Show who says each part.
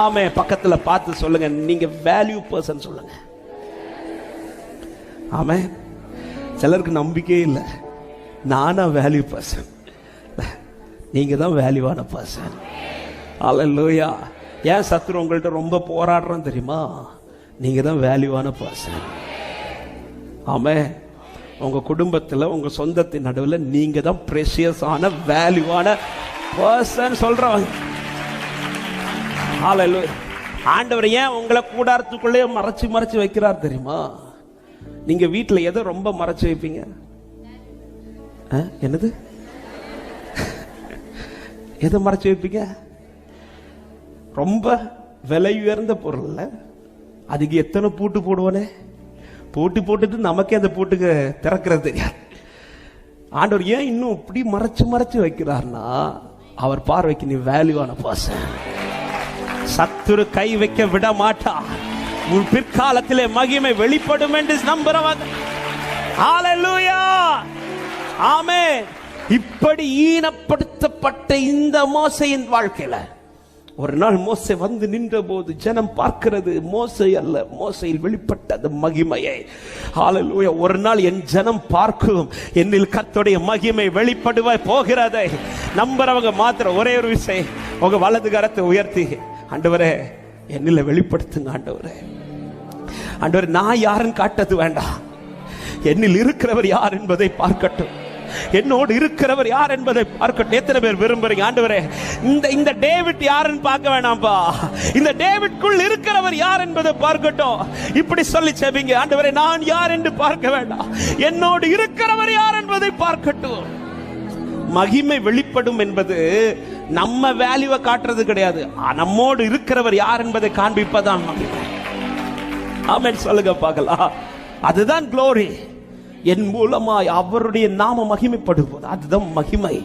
Speaker 1: ஆமே. பக்கத்துல பார்த்து சொல்லுங்க, நீங்க வேல்யூ பர்சன் சொல்லுங்க. ஆமே. சிலருக்கு நம்பிக்கையே இல்லை, நானா வேல்யூ பர்சன். நீங்க தான் வேல்யூவான பர்சன். அல்லேலூயா. ஏன் சத்துரு உங்கள்கிட்ட ரொம்ப போராடுறோம் தெரியுமா? நீங்க தான் வேல்யூவான பர்சன். ஆமே. உங்க குடும்பத்தில் உங்க சொந்தத்தின் நடுவில் நீங்க தான் பிரஷியஸ் ஆன வேல்யூவான பர்சன் சொல்றவங்க. அல்லேலூயா. ஆண்டவர் ஏன் உங்களை கூடாரத்துக்குள்ளே மறைச்சு மறைச்சு வைக்கிறார் தெரியுமா? நீங்க வீட்டில் எதை ரொம்ப மறைச்சு வைப்பீங்க? என்னது? எதை மறைச்சு வைப்பீங்க? ரொம்ப விலை உயர்ந்த பொருள், அதுக்கு எத்தனை பூட்டு போடுவானே, பூட்டு போட்டுட்டு நமக்கே அந்த பூட்டுக்கு திறக்கிறது தெரியாது. ஆண்டவர் ஏன் இன்னும் இப்படி மறைச்சு மறைச்சு வைக்கிறார்னா, அவர் பார்வைக்கு நீ வேல்யூவான பர்சன். சத்துரு கை வைக்க விட மாட்டார். உன் பிற்காலத்திலே மகிமை வெளிப்படும் என்று நம்புறவங்க. ஹல்லேலூயா. ஆமென். இப்படி ஈனப்படுத்தப்பட்ட இந்த மோசேயின் வாழ்க்கையில ஒரு நாள் மோசே வந்து நின்ற போது ஜனம் பார்க்கிறது மோசே அல்ல, மோசேயில் வெளிப்பட்டது மகிமையை. ஹல்லேலூயா. ஒரு நாள் என் ஜனம் பார்க்கும், என்னில் கர்த்தருடைய மகிமை வெளிப்படுவாய் போகிறதை நம்புறவங்க மாத்திரம் ஒரே ஒரு விஷயம், உங்க வலது கரத்தை உயர்த்தி, ஆண்டவரே என்னில வெளிப்படுத்துங்க. ஆண்டவரே, ஆண்டவரே நான் யாருன்னு காட்டது வேண்டாம், என்னில் இருக்கிறவர் யார் என்பதை பார்க்கட்டும், என்னோடு இருக்கிறவர் யார் என்பதை பார்க்கட்டும். எத்தனை பேர் விரும்புறீங்க? ஆண்டவரே இந்த டேவிட் யாருன்னு பார்க்க வேணாம்பா, இந்த டேவிட்குள் இருக்கிறவர் யார் என்பதை பார்க்கட்டும். இப்படி சொல்லி செபிங்க. ஆண்டவரே நான் யார் என்று பார்க்க வேண்டாம், என்னோடு இருக்கிறவர் யார் என்பதை பார்க்கட்டும். மகிமை வெளிப்படும் என்பது நம்ம வேல்யூவை காட்டுறது கிடையாது, நம்மோடு இருக்கிறவர் யார் என்பதை காண்பிப்பதான் மகிமை. ஆமென் சொல்லுங்க பார்க்கலாம். அதுதான் க்ளோரி. என் மூலமாய் அவருடைய நாம மகிமைப்படுவது, அதுதான் மகிமை.